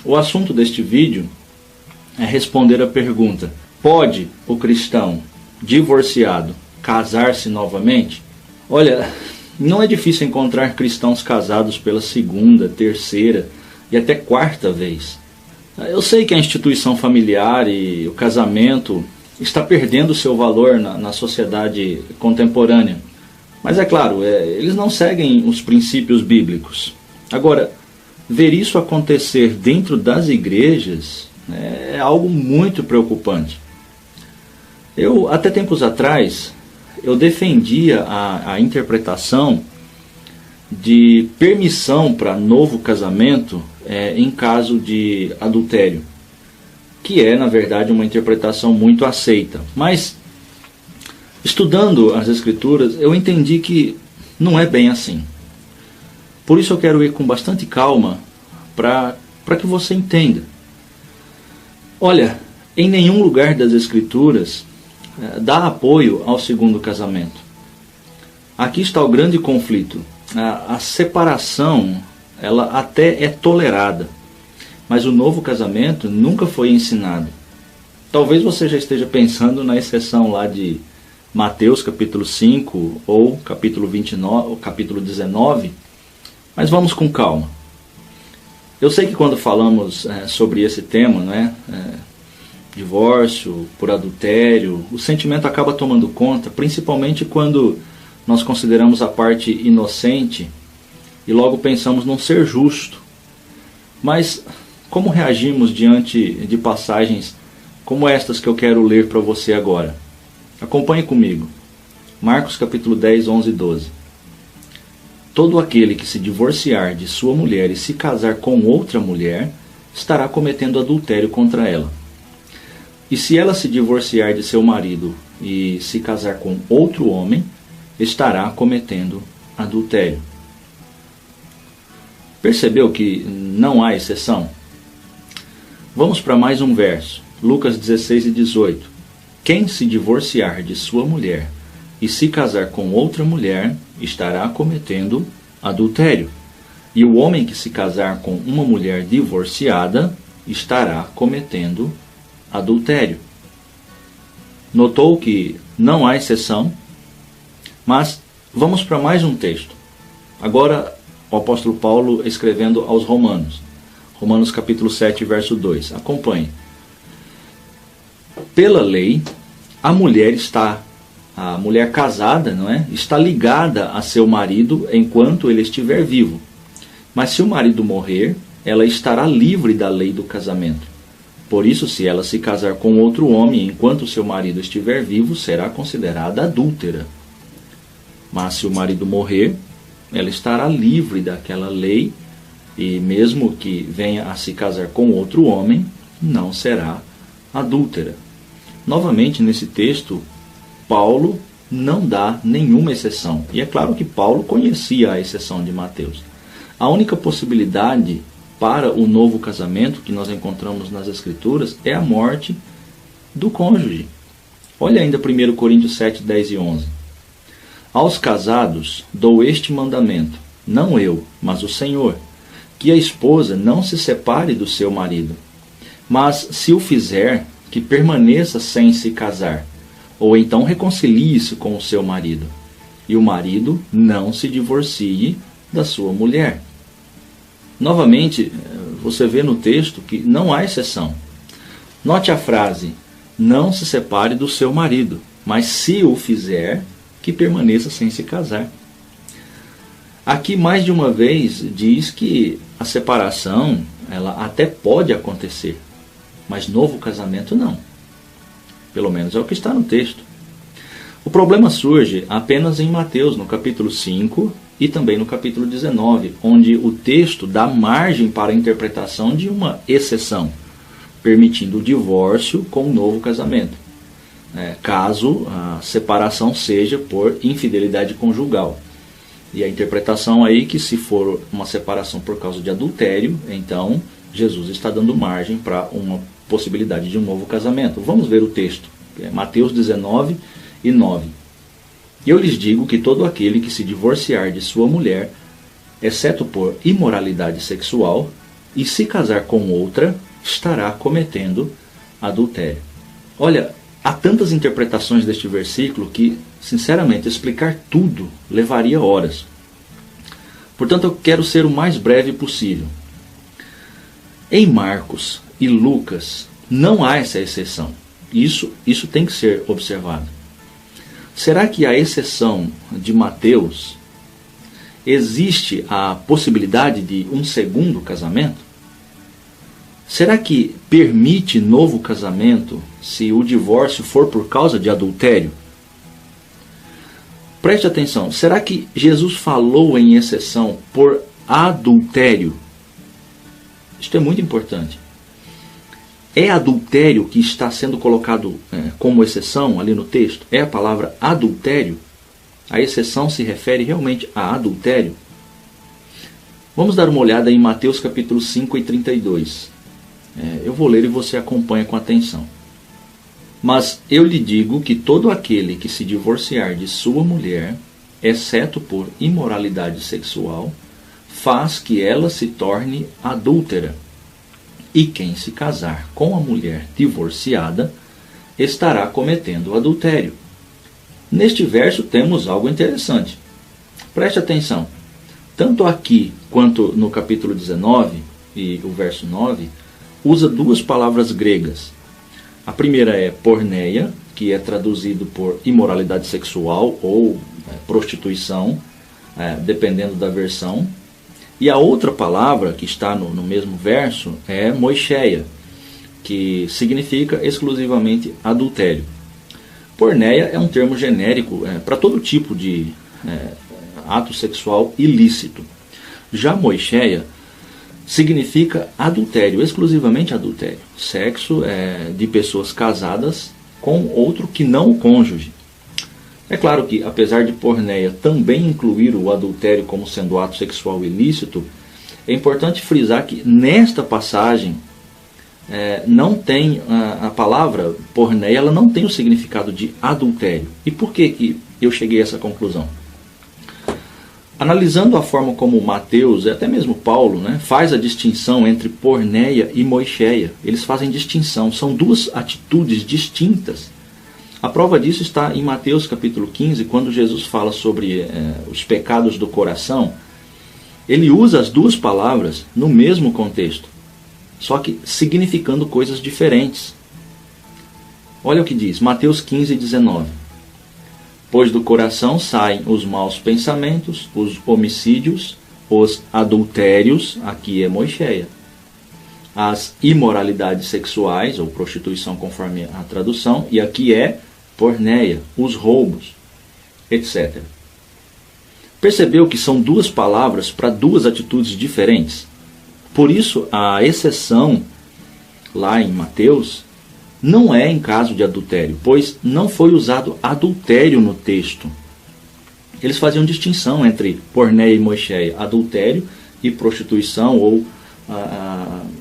O assunto deste vídeo é responder a pergunta: pode o cristão divorciado casar-se novamente? Olha, não é difícil encontrar cristãos casados pela segunda, terceira e até quarta vez. Eu sei que a instituição familiar e o casamento está perdendo seu valor na sociedade contemporânea. Mas é claro, eles não seguem os princípios bíblicos. Agora, ver isso acontecer dentro das igrejas é algo muito preocupante. Eu, até tempos atrás, eu defendia a interpretação de permissão para novo casamento em caso de adultério, que é, na verdade, uma interpretação muito aceita. Mas, estudando as Escrituras, eu entendi que não é bem assim. Por isso eu quero ir com bastante calma para que você entenda. Olha, em nenhum lugar das Escrituras dá apoio ao segundo casamento. Aqui está o grande conflito. A separação, ela até é tolerada, mas o novo casamento nunca foi ensinado. Talvez você já esteja pensando na exceção lá de Mateus capítulo 5 ou capítulo 29, ou capítulo 19, mas vamos com calma. Eu sei que quando falamos sobre esse tema, divórcio por adultério, o sentimento acaba tomando conta, principalmente quando nós consideramos a parte inocente e logo pensamos num ser justo. Mas como reagimos diante de passagens como estas que eu quero ler para você agora? Acompanhe comigo. Marcos capítulo 10, 11 e 12. Todo aquele que se divorciar de sua mulher e se casar com outra mulher, estará cometendo adultério contra ela. E se ela se divorciar de seu marido e se casar com outro homem, estará cometendo adultério. Percebeu que não há exceção? Vamos para mais um verso. Lucas 16 e 18. Quem se divorciar de sua mulher e se casar com outra mulher, estará cometendo adultério. E o homem que se casar com uma mulher divorciada, estará cometendo adultério. Notou que não há exceção? Mas vamos para mais um texto. Agora o apóstolo Paulo escrevendo aos Romanos. Romanos capítulo 7, verso 2. Acompanhe. Pela lei, a mulher casada, está ligada a seu marido enquanto ele estiver vivo. Mas se o marido morrer, ela estará livre da lei do casamento. Por isso, se ela se casar com outro homem enquanto seu marido estiver vivo, será considerada adúltera. Mas se o marido morrer, ela estará livre daquela lei, e mesmo que venha a se casar com outro homem, não será adúltera. Novamente, nesse texto, Paulo não dá nenhuma exceção. E é claro que Paulo conhecia a exceção de Mateus. A única possibilidade para o novo casamento que nós encontramos nas Escrituras é a morte do cônjuge. Olha ainda 1 Coríntios 7, 10 e 11. Aos casados dou este mandamento, não eu, mas o Senhor, que a esposa não se separe do seu marido, mas se o fizer, que permaneça sem se casar, ou então reconcilie-se com o seu marido, e o marido não se divorcie da sua mulher. Novamente, você vê no texto que não há exceção. Note a frase, não se separe do seu marido, mas se o fizer, que permaneça sem se casar. Aqui mais de uma vez diz que a separação, ela até pode acontecer, mas novo casamento não. Pelo menos é o que está no texto. O problema surge apenas em Mateus, no capítulo 5 e também no capítulo 19, onde o texto dá margem para a interpretação de uma exceção, permitindo o divórcio com um novo casamento, caso a separação seja por infidelidade conjugal. E a interpretação aí que se for uma separação por causa de adultério, então Jesus está dando margem para uma possibilidade de um novo casamento. Vamos ver o texto, Mateus 19 e 9. E eu lhes digo que todo aquele que se divorciar de sua mulher, exceto por imoralidade sexual, e se casar com outra, estará cometendo adultério. Olha, há tantas interpretações deste versículo que, sinceramente, explicar tudo levaria horas. Portanto, eu quero ser o mais breve possível. Em Marcos e Lucas, não há essa exceção. Isso tem que ser observado. Será que, à exceção de Mateus, existe a possibilidade de um segundo casamento? Será que permite novo casamento se o divórcio for por causa de adultério? Preste atenção, será que Jesus falou em exceção por adultério? Isto é muito importante. É adultério que está sendo colocado como exceção ali no texto? É a palavra adultério? A exceção se refere realmente a adultério? Vamos dar uma olhada em Mateus capítulo 5 e 32. Eu vou ler e você acompanha com atenção. Mas eu lhe digo que todo aquele que se divorciar de sua mulher, exceto por imoralidade sexual, faz que ela se torne adúltera. E quem se casar com a mulher divorciada, estará cometendo adultério. Neste verso temos algo interessante. Preste atenção. Tanto aqui quanto no capítulo 19 e o verso 9, usa duas palavras gregas. A primeira é porneia, que é traduzido por imoralidade sexual ou prostituição, dependendo da versão. E a outra palavra, que está no mesmo verso, é moicheia, que significa exclusivamente adultério. Porneia é um termo genérico para todo tipo de ato sexual ilícito. Já moicheia significa adultério, exclusivamente adultério. Sexo de pessoas casadas com outro que não o cônjuge. É claro que, apesar de porneia também incluir o adultério como sendo ato sexual ilícito, é importante frisar que nesta passagem não tem a palavra porneia, ela não tem o significado de adultério. E por que eu cheguei a essa conclusão? Analisando a forma como Mateus, e até mesmo Paulo, faz a distinção entre porneia e moicheia. Eles fazem distinção, são duas atitudes distintas. A prova disso está em Mateus capítulo 15, quando Jesus fala sobre os pecados do coração. Ele usa as duas palavras no mesmo contexto, só que significando coisas diferentes. Olha o que diz, Mateus 15, 19. Pois do coração saem os maus pensamentos, os homicídios, os adultérios, aqui é moicheia, as imoralidades sexuais, ou prostituição conforme a tradução, e aqui é porneia, os roubos, etc. Percebeu que são duas palavras para duas atitudes diferentes? Por isso, a exceção lá em Mateus não é em caso de adultério, pois não foi usado adultério no texto. Eles faziam distinção entre porneia e moicheia, adultério e prostituição ou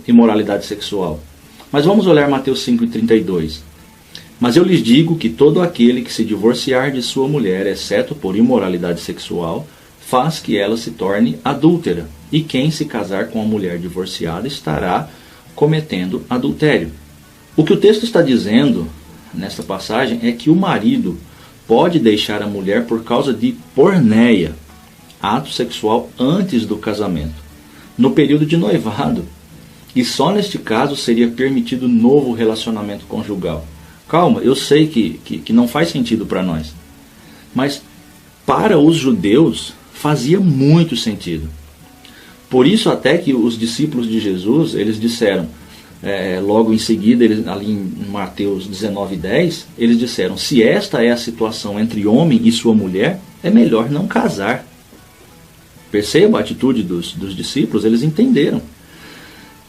imoralidade sexual. Mas vamos olhar Mateus 5,32. Mas eu lhes digo que todo aquele que se divorciar de sua mulher, exceto por imoralidade sexual, faz que ela se torne adúltera, e quem se casar com a mulher divorciada estará cometendo adultério. O que o texto está dizendo nesta passagem é que o marido pode deixar a mulher por causa de porneia, ato sexual antes do casamento, no período de noivado, e só neste caso seria permitido novo relacionamento conjugal. Calma, eu sei que não faz sentido para nós, mas para os judeus fazia muito sentido. Por isso até que os discípulos de Jesus, eles disseram, logo em seguida, ali em Mateus 19:10, eles disseram, se esta é a situação entre homem e sua mulher, é melhor não casar. Perceba a atitude dos discípulos, eles entenderam.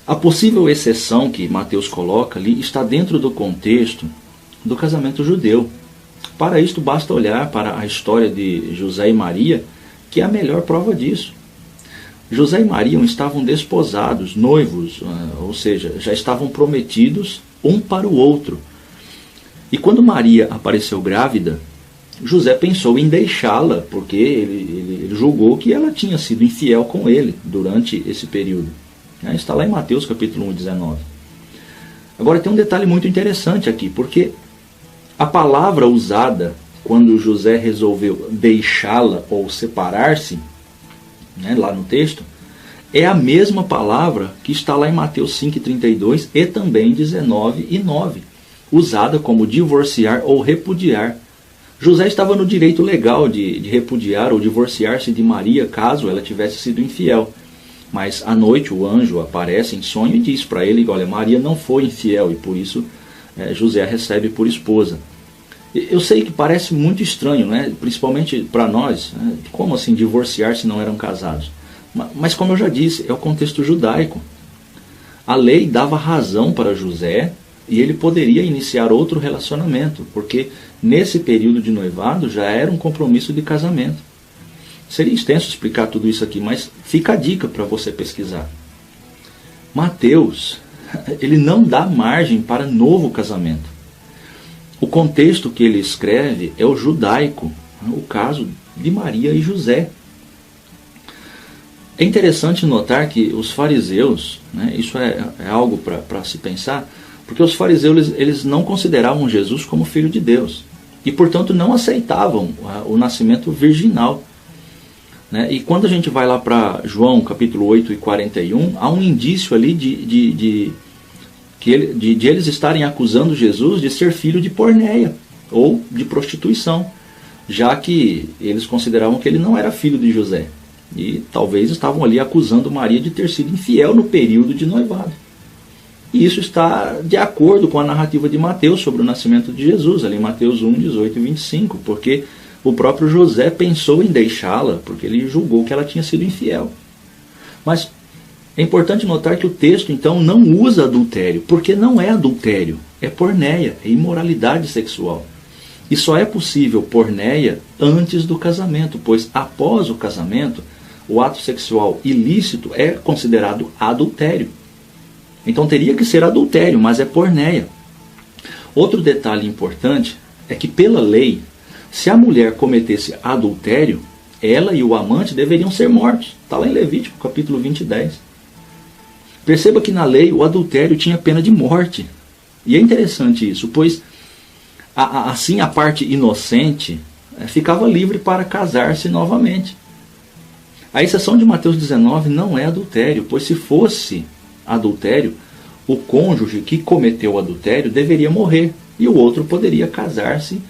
A possível exceção que Mateus coloca ali está dentro do contexto do casamento judeu. Para isto basta olhar para a história de José e Maria, que é a melhor prova disso. José e Maria estavam desposados, noivos, ou seja, já estavam prometidos um para o outro. E quando Maria apareceu grávida, José pensou em deixá-la, porque ele julgou que ela tinha sido infiel com ele durante esse período. Está lá em Mateus capítulo 1, 19. Agora tem um detalhe muito interessante aqui, porque a palavra usada quando José resolveu deixá-la ou separar-se, lá no texto, é a mesma palavra que está lá em Mateus 5,32 e também 19:9, usada como divorciar ou repudiar. José estava no direito legal de repudiar ou divorciar-se de Maria caso ela tivesse sido infiel. Mas à noite o anjo aparece em sonho e diz para ele, olha, Maria não foi infiel e por isso José a recebe por esposa. Eu sei que parece muito estranho, principalmente para nós, como assim divorciar se não eram casados? Mas como eu já disse, é o contexto judaico. A lei dava razão para José e ele poderia iniciar outro relacionamento, porque nesse período de noivado já era um compromisso de casamento. Seria extenso explicar tudo isso aqui, mas fica a dica para você pesquisar. Mateus, ele não dá margem para novo casamento. O contexto que ele escreve é o judaico, o caso de Maria e José. É interessante notar que os fariseus, isso é algo para se pensar, porque os fariseus eles não consideravam Jesus como filho de Deus e, portanto, não aceitavam o nascimento virginal. E quando a gente vai lá para João capítulo 8 e 41, há um indício ali de eles estarem acusando Jesus de ser filho de porneia ou de prostituição, já que eles consideravam que ele não era filho de José. E talvez estavam ali acusando Maria de ter sido infiel no período de noivado. E isso está de acordo com a narrativa de Mateus sobre o nascimento de Jesus, ali em Mateus 1, 18 e 25, porque o próprio José pensou em deixá-la, porque ele julgou que ela tinha sido infiel. Mas é importante notar que o texto, então, não usa adultério, porque não é adultério, é porneia, é imoralidade sexual. E só é possível porneia antes do casamento, pois após o casamento, o ato sexual ilícito é considerado adultério. Então teria que ser adultério, mas é porneia. Outro detalhe importante é que pela lei, se a mulher cometesse adultério, ela e o amante deveriam ser mortos. Está lá em Levítico capítulo 20, 10. Perceba que na lei o adultério tinha pena de morte. E é interessante isso, pois assim a parte inocente ficava livre para casar-se novamente. A exceção de Mateus 19 não é adultério, pois se fosse adultério, o cônjuge que cometeu o adultério deveria morrer e o outro poderia casar-se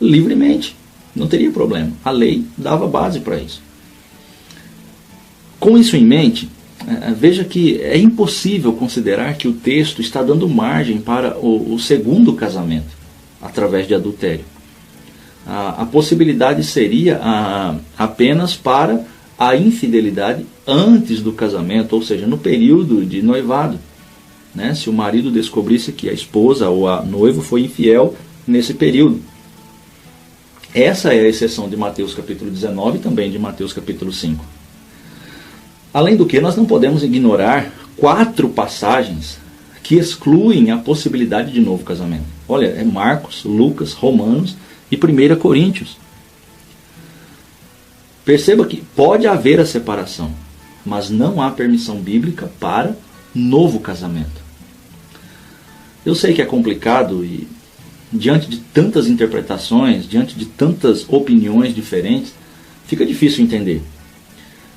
livremente. Não teria problema. A lei dava base para isso. Com isso em mente, veja que é impossível considerar que o texto está dando margem para o segundo casamento através de adultério. A possibilidade seria apenas para a infidelidade antes do casamento, ou seja, no período de noivado. Se o marido descobrisse que a esposa ou a noiva foi infiel nesse período. Essa é a exceção de Mateus capítulo 19 e também de Mateus capítulo 5. Além do que, nós não podemos ignorar 4 passagens que excluem a possibilidade de novo casamento. Olha, é Marcos, Lucas, Romanos e 1 Coríntios. Perceba que pode haver a separação, mas não há permissão bíblica para novo casamento. Eu sei que é complicado e diante de tantas interpretações, diante de tantas opiniões diferentes, fica difícil entender.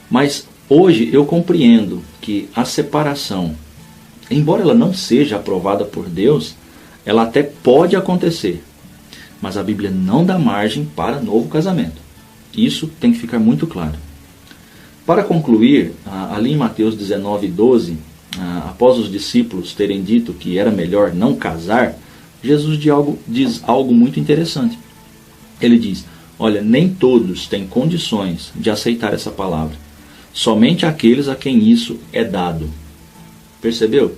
Mas hoje eu compreendo que a separação, embora ela não seja aprovada por Deus, ela até pode acontecer, mas a Bíblia não dá margem para novo casamento. Isso tem que ficar muito claro. Para concluir, ali em Mateus 19, 12, após os discípulos terem dito que era melhor não casar, Jesus diz algo muito interessante. Ele diz, olha, nem todos têm condições de aceitar essa palavra, somente aqueles a quem isso é dado. Percebeu?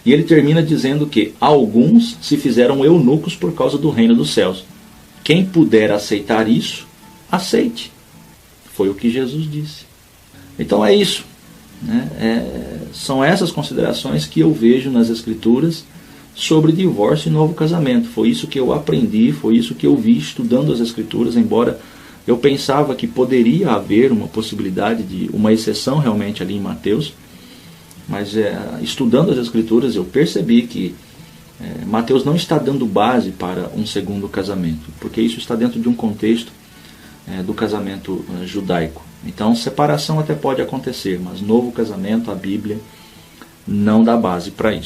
E ele termina dizendo que alguns se fizeram eunucos por causa do reino dos céus. Quem puder aceitar isso, aceite. Foi o que Jesus disse. Então é isso. São essas considerações que eu vejo nas Escrituras sobre divórcio e novo casamento. Foi isso que eu aprendi, foi isso que eu vi estudando as Escrituras, embora eu pensava que poderia haver uma possibilidade de uma exceção realmente ali em Mateus. Mas estudando as Escrituras eu percebi que Mateus não está dando base para um segundo casamento, porque isso está dentro de um contexto do casamento judaico. Então separação até pode acontecer, mas novo casamento, a Bíblia não dá base para isso.